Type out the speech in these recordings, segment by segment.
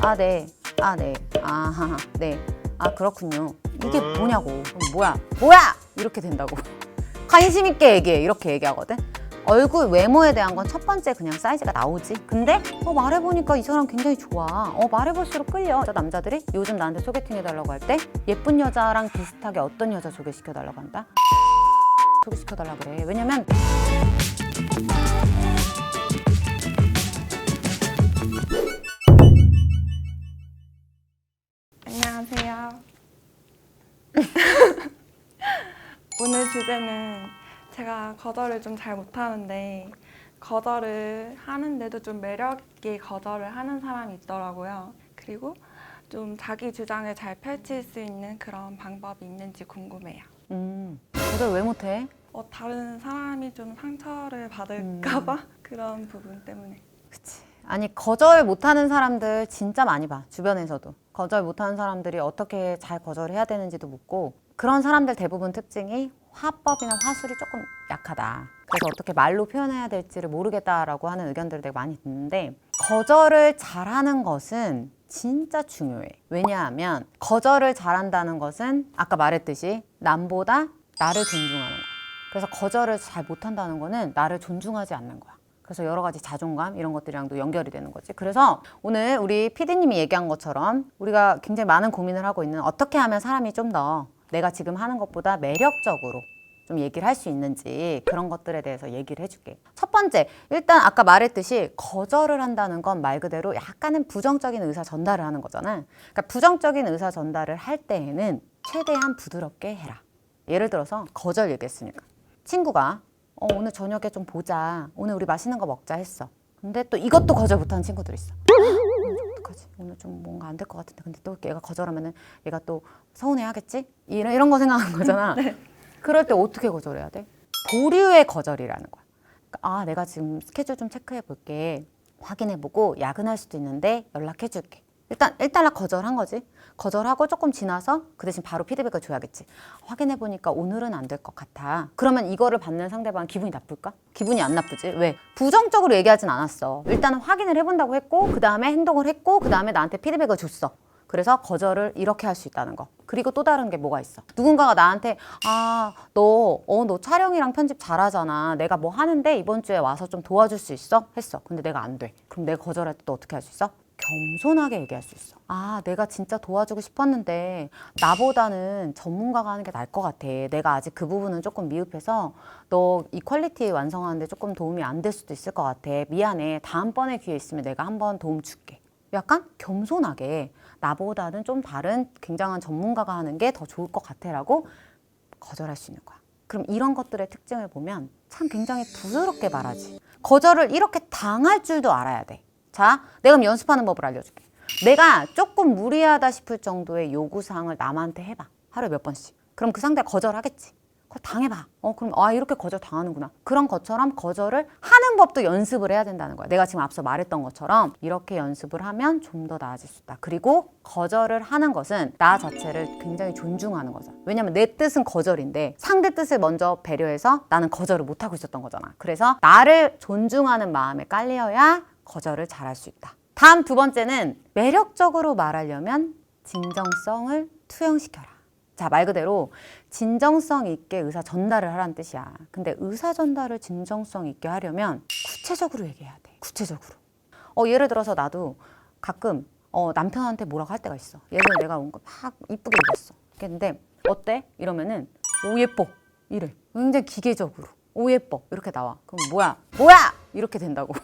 아, 네. 아, 네. 아하, 네. 아, 그렇군요. 이게 뭐냐고. 뭐야? 이렇게 된다고. 관심 있게 얘기해. 이렇게 얘기하거든. 얼굴 외모에 대한 건 첫 번째 그냥 사이즈가 나오지. 근데 말해보니까 이 사람 굉장히 좋아. 말해볼수록 끌려. 저 남자들이 요즘 나한테 소개팅 해달라고 할 때 예쁜 여자랑 비슷하게 어떤 여자 소개시켜달라고 한다? 소개시켜달라고 그래. 왜냐면 안녕하세요. 오늘 주제는 제가 거절을 좀 잘 못하는데 거절을 하는데도 좀 매력 있게 거절을 하는 사람이 있더라고요. 그리고 좀 자기 주장을 잘 펼칠 수 있는 그런 방법이 있는지 궁금해요. 거절 왜 못해? 다른 사람이 좀 상처를 받을까 봐 그런 부분 때문에. 그치. 아니, 거절 못하는 사람들 진짜 많이 봐. 주변에서도. 거절 못하는 사람들이 어떻게 잘 거절해야 되는지도 묻고, 그런 사람들 대부분 특징이 화법이나 화술이 조금 약하다. 그래서 어떻게 말로 표현해야 될지를 모르겠다라고 하는 의견들을 되게 많이 듣는데, 거절을 잘하는 것은 진짜 중요해. 왜냐하면 거절을 잘한다는 것은 아까 말했듯이 남보다 나를 존중하는 거야. 그래서 거절을 잘 못한다는 거는 나를 존중하지 않는 거야. 그래서 여러 가지 자존감 이런 것들이랑도 연결이 되는 거지. 그래서 오늘 우리 PD님이 얘기한 것처럼 우리가 굉장히 많은 고민을 하고 있는 어떻게 하면 사람이 좀 더 내가 지금 하는 것보다 매력적으로 좀 얘기를 할 수 있는지 그런 것들에 대해서 얘기를 해줄게. 첫 번째, 일단 아까 말했듯이 거절을 한다는 건 말 그대로 약간은 부정적인 의사 전달을 하는 거잖아. 그러니까 부정적인 의사 전달을 할 때에는 최대한 부드럽게 해라. 예를 들어서 거절 얘기했으니까 친구가 오늘 저녁에 좀 보자. 오늘 우리 맛있는 거 먹자 했어. 근데 또 이것도 거절 못하는 친구들 있어. 어떡하지? 오늘 좀 뭔가 안 될 것 같은데. 근데 또 얘가 거절하면은 얘가 또 서운해 하겠지? 이런 거 생각하는 거잖아. 네. 그럴 때 어떻게 거절해야 돼? 보류의 거절이라는 거야. 그러니까 내가 지금 스케줄 좀 체크해 볼게. 확인해보고 야근할 수도 있는데 연락해 줄게. 일단 거절한 거지. 거절하고 조금 지나서 그 대신 바로 피드백을 줘야겠지. 확인해보니까 오늘은 안 될 것 같아. 그러면 이거를 받는 상대방은 기분이 나쁠까? 기분이 안 나쁘지. 왜? 부정적으로 얘기하진 않았어. 일단은 확인을 해본다고 했고 그 다음에 행동을 했고 그 다음에 나한테 피드백을 줬어. 그래서 거절을 이렇게 할 수 있다는 거. 그리고 또 다른 게 뭐가 있어? 누군가가 나한테 너 촬영이랑 편집 잘하잖아. 내가 뭐 하는데 이번 주에 와서 좀 도와줄 수 있어? 했어. 근데 내가 안 돼. 그럼 내가 거절할 때 또 어떻게 할 수 있어? 겸손하게 얘기할 수 있어. 내가 진짜 도와주고 싶었는데 나보다는 전문가가 하는 게 나을 것 같아. 내가 아직 그 부분은 조금 미흡해서 너 이 퀄리티 완성하는데 조금 도움이 안 될 수도 있을 것 같아. 미안해. 다음번에 기회 있으면 내가 한번 도움 줄게. 약간 겸손하게 나보다는 좀 다른 굉장한 전문가가 하는 게 더 좋을 것 같아 라고 거절할 수 있는 거야. 그럼 이런 것들의 특징을 보면 참 굉장히 부드럽게 말하지. 거절을 이렇게 당할 줄도 알아야 돼. 자, 내가 그럼 연습하는 법을 알려줄게. 내가 조금 무리하다 싶을 정도의 요구사항을 남한테 해봐. 하루에 몇 번씩. 그럼 그 상대가 거절하겠지. 그걸 당해봐. 그럼 이렇게 거절 당하는구나. 그런 것처럼 거절을 하는 법도 연습을 해야 된다는 거야. 내가 지금 앞서 말했던 것처럼 이렇게 연습을 하면 좀 더 나아질 수 있다. 그리고 거절을 하는 것은 나 자체를 굉장히 존중하는 거잖아. 왜냐면 내 뜻은 거절인데 상대 뜻을 먼저 배려해서 나는 거절을 못하고 있었던 거잖아. 그래서 나를 존중하는 마음에 깔려야 거절을 잘할 수 있다. 다음 두 번째는 매력적으로 말하려면 진정성을 투영시켜라. 자, 말 그대로 진정성 있게 의사 전달을 하라는 뜻이야. 근데 의사 전달을 진정성 있게 하려면 구체적으로 얘기해야 돼. 구체적으로. 예를 들어서 나도 가끔 남편한테 뭐라고 할 때가 있어. 예를 들어 내가 온 거 막 이쁘게 입었어. 근데 어때? 이러면은 오 예뻐. 이래. 굉장히 기계적으로. 오 예뻐. 이렇게 나와. 그럼 뭐야? 이렇게 된다고.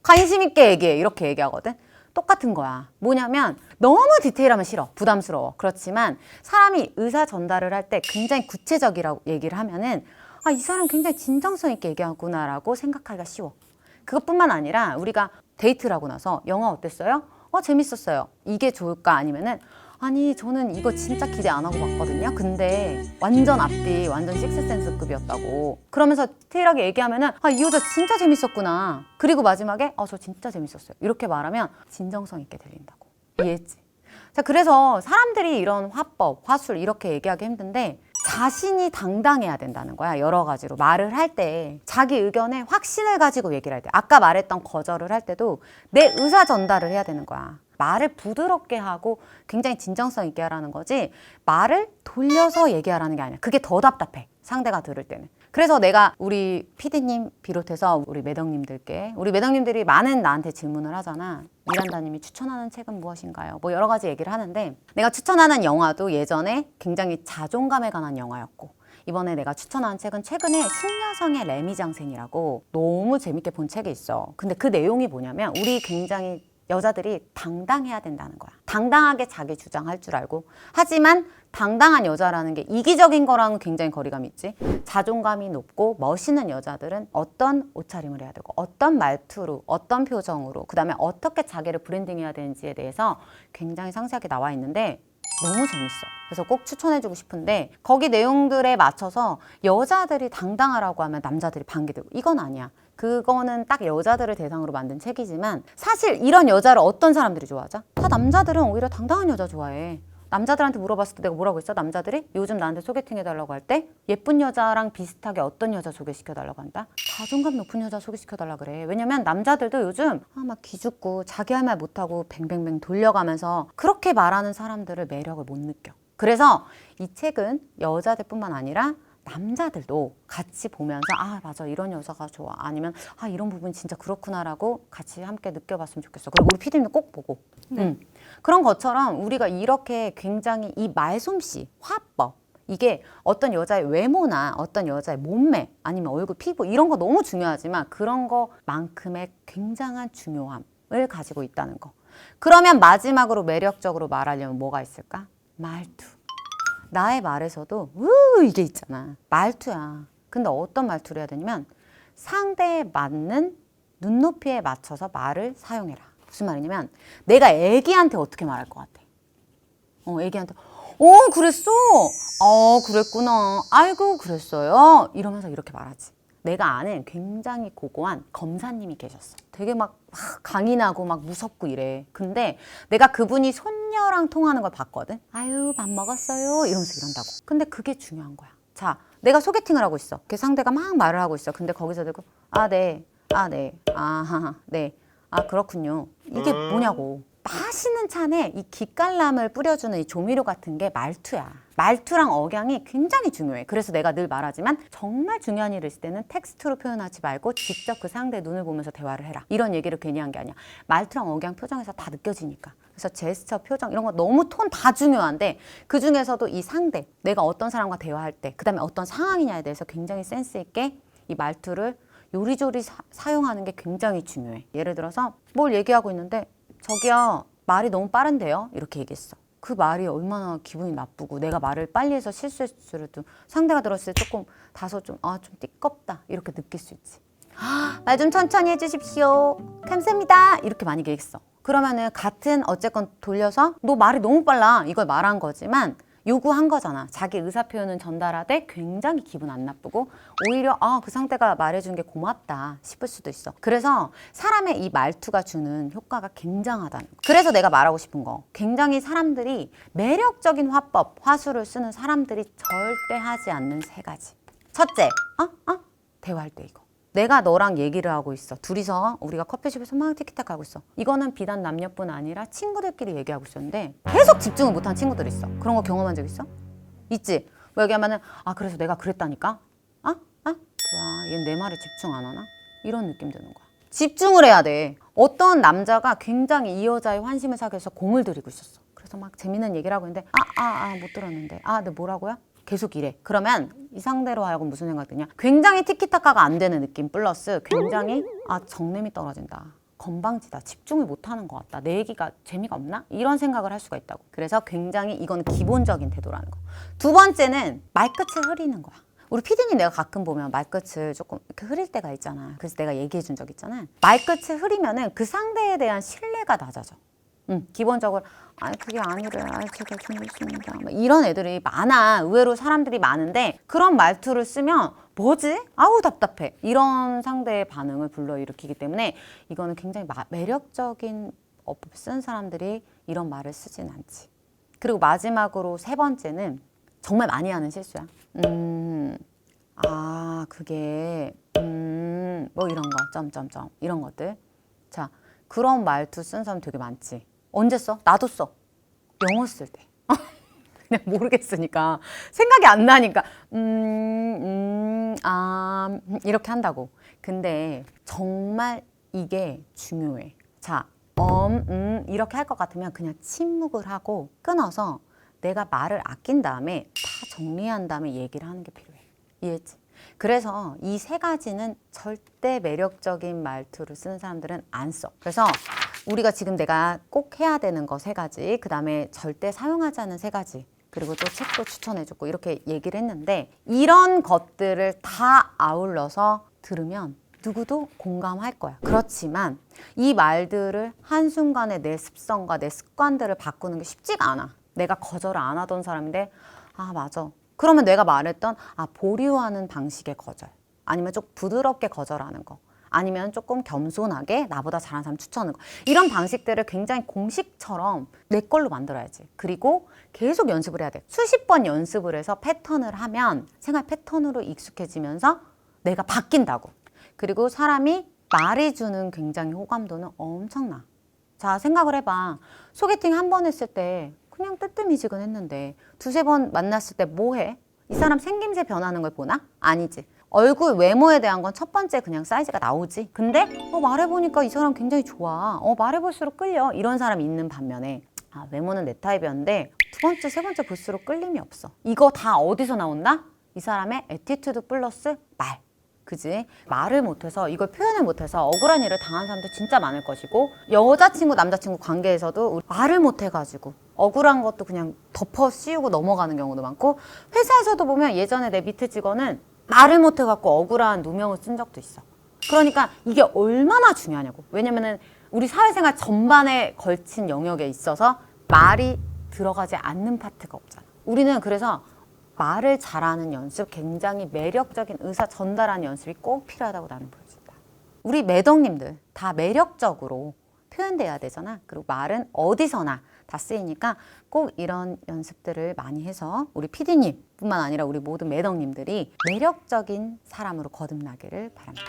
관심 있게 얘기해. 이렇게 얘기하거든. 똑같은 거야. 뭐냐면 너무 디테일하면 싫어. 부담스러워. 그렇지만 사람이 의사 전달을 할 때 굉장히 구체적이라고 얘기를 하면은 이 사람 굉장히 진정성 있게 얘기하구나라고 생각하기가 쉬워. 그것뿐만 아니라 우리가 데이트를 하고 나서 영화 어땠어요? 재밌었어요. 이게 좋을까? 아니면은 아니 저는 이거 진짜 기대 안 하고 봤거든요. 근데 완전 앞뒤 완전 식스센스급이었다고. 그러면서 디테일하게 얘기하면은 이 여자 진짜 재밌었구나. 그리고 마지막에 저 진짜 재밌었어요. 이렇게 말하면 진정성 있게 들린다고. 이해했지? 자, 그래서 사람들이 이런 화법, 화술 이렇게 얘기하기 힘든데 자신이 당당해야 된다는 거야. 여러 가지로 말을 할 때 자기 의견에 확신을 가지고 얘기를 할 때 아까 말했던 거절을 할 때도 내 의사 전달을 해야 되는 거야. 말을 부드럽게 하고 굉장히 진정성 있게 하라는 거지 말을 돌려서 얘기하라는 게 아니야. 그게 더 답답해. 상대가 들을 때는. 그래서 내가 우리 PD님 비롯해서 우리 매덕님들이 많은 나한테 질문을 하잖아. 미란다님이 추천하는 책은 무엇인가요? 뭐 여러 가지 얘기를 하는데 내가 추천하는 영화도 예전에 굉장히 자존감에 관한 영화였고 이번에 내가 추천하는 책은 최근에 신여성의 레미장센이라고 너무 재밌게 본 책이 있어. 근데 그 내용이 뭐냐면 우리 굉장히 여자들이 당당해야 된다는 거야. 당당하게 자기 주장할 줄 알고. 하지만 당당한 여자라는 게 이기적인 거랑은 굉장히 거리감이 있지. 자존감이 높고 멋있는 여자들은 어떤 옷차림을 해야 되고 어떤 말투로 어떤 표정으로 그다음에 어떻게 자기를 브랜딩해야 되는지에 대해서 굉장히 상세하게 나와 있는데 너무 재밌어. 그래서 꼭 추천해주고 싶은데 거기 내용들에 맞춰서 여자들이 당당하라고 하면 남자들이 반기들고 이건 아니야. 그거는 딱 여자들을 대상으로 만든 책이지만 사실 이런 여자를 어떤 사람들이 좋아하죠? 다 남자들은 오히려 당당한 여자 좋아해. 남자들한테 물어봤을 때 내가 뭐라고 했어? 남자들이 요즘 나한테 소개팅 해달라고 할 때 예쁜 여자랑 비슷하게 어떤 여자 소개시켜달라고 한다? 자존감 높은 여자 소개시켜달라 그래. 왜냐면 남자들도 요즘 막 기죽고 자기 할 말 못하고 뱅뱅뱅 돌려가면서 그렇게 말하는 사람들을 매력을 못 느껴. 그래서 이 책은 여자들뿐만 아니라 남자들도 같이 보면서 아 맞아 이런 여자가 좋아 아니면 아 이런 부분 진짜 그렇구나라고 같이 함께 느껴봤으면 좋겠어. 그리고 우리 PD님도 꼭 보고 그런 것처럼 우리가 이렇게 굉장히 이 말솜씨, 화법 이게 어떤 여자의 외모나 어떤 여자의 몸매 아니면 얼굴, 피부 이런 거 너무 중요하지만 그런 거만큼의 굉장한 중요함을 가지고 있다는 거. 그러면 마지막으로 매력적으로 말하려면 뭐가 있을까? 말투. 나의 말에서도 이게 있잖아. 말투야. 근데 어떤 말투를 해야 되냐면 상대에 맞는 눈높이에 맞춰서 말을 사용해라. 무슨 말이냐면 내가 애기한테 어떻게 말할 것 같아? 애기한테 그랬어? 그랬구나. 아이고 그랬어요. 이러면서 이렇게 말하지. 내가 아는 굉장히 고고한 검사님이 계셨어. 되게 막 강인하고 막 무섭고 이래. 근데 내가 그분이 손녀랑 통하는 걸 봤거든. 아유 밥 먹었어요 이러면서 이런다고. 근데 그게 중요한 거야. 자, 내가 소개팅을 하고 있어. 그 상대가 막 말을 하고 있어. 근데 거기서 들고 네, 네, 그렇군요. 이게 뭐냐고. 마시는 찬에 이 깃깔남을 뿌려주는 이 조미료 같은 게 말투야. 말투랑 억양이 굉장히 중요해. 그래서 내가 늘 말하지만 정말 중요한 일을 있을 때는 텍스트로 표현하지 말고 직접 그 상대의 눈을 보면서 대화를 해라. 이런 얘기를 괜히 한 게 아니야. 말투랑 억양, 표정에서 다 느껴지니까. 그래서 제스처, 표정 이런 거 너무 톤 다 중요한데 그 중에서도 이 상대, 내가 어떤 사람과 대화할 때 그다음에 어떤 상황이냐에 대해서 굉장히 센스 있게 이 말투를 요리조리 사용하는 게 굉장히 중요해. 예를 들어서 뭘 얘기하고 있는데 저기요 말이 너무 빠른데요? 이렇게 얘기했어. 그 말이 얼마나 기분이 나쁘고 내가 말을 빨리 해서 실수했을지라도 상대가 들었을 때 조금 다소 좀 띠껍다 이렇게 느낄 수 있지. 말 좀 천천히 해주십시오. 감사합니다. 이렇게 많이 얘기했어. 그러면은 같은 어쨌건 돌려서 너 말이 너무 빨라 이걸 말한 거지만 요구한 거잖아. 자기 의사 표현은 전달하되 굉장히 기분 안 나쁘고 오히려 그 상대가 말해준 게 고맙다 싶을 수도 있어. 그래서 사람의 이 말투가 주는 효과가 굉장하다는 거. 그래서 내가 말하고 싶은 거. 굉장히 사람들이 매력적인 화법, 화술을 쓰는 사람들이 절대 하지 않는 세 가지. 첫째, 대화할 때 이거. 내가 너랑 얘기를 하고 있어. 둘이서 우리가 커피숍에서 막 티키타카 하고 있어. 이거는 비단 남녀뿐 아니라 친구들끼리 얘기하고 있었는데 계속 집중을 못한 친구들 있어. 그런 거 경험한 적 있어? 있지? 뭐 얘기하면은 그래서 내가 그랬다니까? 뭐야 얘는 내 말에 집중 안 하나? 이런 느낌 드는 거야. 집중을 해야 돼. 어떤 남자가 굉장히 이 여자의 환심을 사기 위해서 공을 들이고 있었어. 그래서 막 재밌는 얘기를 하고 있는데 못 들었는데 네 뭐라고요? 계속 이래. 그러면 이 상대로 하여금 무슨 생각 드냐? 굉장히 티키타카가 안 되는 느낌 플러스 굉장히 정냄이 떨어진다. 건방지다. 집중을 못하는 것 같다. 내 얘기가 재미가 없나? 이런 생각을 할 수가 있다고. 그래서 굉장히 이건 기본적인 태도라는 거. 두 번째는 말끝을 흐리는 거야. 우리 피디님 내가 가끔 보면 말끝을 조금 이렇게 흐릴 때가 있잖아. 그래서 내가 얘기해 준 적 있잖아. 말끝을 흐리면은 그 상대에 대한 신뢰가 낮아져. 기본적으로 그게 아니래. 제가 준비했습니다. 이런 애들이 많아. 의외로 사람들이 많은데 그런 말투를 쓰면 뭐지? 답답해. 이런 상대의 반응을 불러일으키기 때문에 이거는 굉장히 매력적인 어법 쓴 사람들이 이런 말을 쓰진 않지. 그리고 마지막으로 세 번째는 정말 많이 하는 실수야. 그게 뭐 이런 거 점점점 이런 것들. 자, 그런 말투 쓴 사람 되게 많지. 언제 써? 나도 써. 영어 쓸 때. 그냥 모르겠으니까 생각이 안 나니까 이렇게 한다고. 근데 정말 이게 중요해. 자, 이렇게 할 것 같으면 그냥 침묵을 하고 끊어서 내가 말을 아낀 다음에 다 정리한 다음에 얘기를 하는 게 필요해. 이해했지? 그래서 이 세 가지는 절대 매력적인 말투를 쓰는 사람들은 안 써. 그래서 우리가 지금 내가 꼭 해야 되는 거 세 가지, 그 다음에 절대 사용하지 않은 세 가지, 그리고 또 책도 추천해줬고 이렇게 얘기를 했는데 이런 것들을 다 아울러서 들으면 누구도 공감할 거야. 그렇지만 이 말들을 한순간에 내 습성과 내 습관들을 바꾸는 게 쉽지가 않아. 내가 거절을 안 하던 사람인데 아 맞아. 그러면 내가 말했던 보류하는 방식의 거절, 아니면 좀 부드럽게 거절하는 거, 아니면 조금 겸손하게 나보다 잘하는 사람 추천하는 거, 이런 방식들을 굉장히 공식처럼 내 걸로 만들어야지. 그리고 계속 연습을 해야 돼. 수십 번 연습을 해서 패턴을 하면 생활 패턴으로 익숙해지면서 내가 바뀐다고. 그리고 사람이 말이 주는 굉장히 호감도는 엄청나. 자, 생각을 해봐. 소개팅 한 번 했을 때 그냥 뜨뜻미지근했는데 두세 번 만났을 때 뭐 해? 이 사람 생김새 변하는 걸 보나? 아니지. 얼굴 외모에 대한 건 첫 번째 그냥 사이즈가 나오지. 근데 말해보니까 이 사람 굉장히 좋아. 말해볼수록 끌려. 이런 사람이 있는 반면에 외모는 내 타입이었는데 두 번째, 세 번째 볼수록 끌림이 없어. 이거 다 어디서 나온다? 이 사람의 애티튜드 플러스 말. 그지? 말을 못해서, 이걸 표현을 못해서 억울한 일을 당한 사람도 진짜 많을 것이고, 여자친구 남자친구 관계에서도 말을 못해가지고 억울한 것도 그냥 덮어 씌우고 넘어가는 경우도 많고, 회사에서도 보면 예전에 내 밑에 직원은 말을 못해갖고 억울한 누명을 쓴 적도 있어. 그러니까 이게 얼마나 중요하냐고. 왜냐면은 우리 사회생활 전반에 걸친 영역에 있어서 말이 들어가지 않는 파트가 없잖아. 우리는 그래서 말을 잘하는 연습, 굉장히 매력적인 의사 전달하는 연습이 꼭 필요하다고 나는 보여준다. 우리 매덕님들 다 매력적으로 표현돼야 되잖아. 그리고 말은 어디서나 다 쓰이니까 꼭 이런 연습들을 많이 해서 우리 PD님 뿐만 아니라 우리 모든 매덕님들이 매력적인 사람으로 거듭나기를 바랍니다.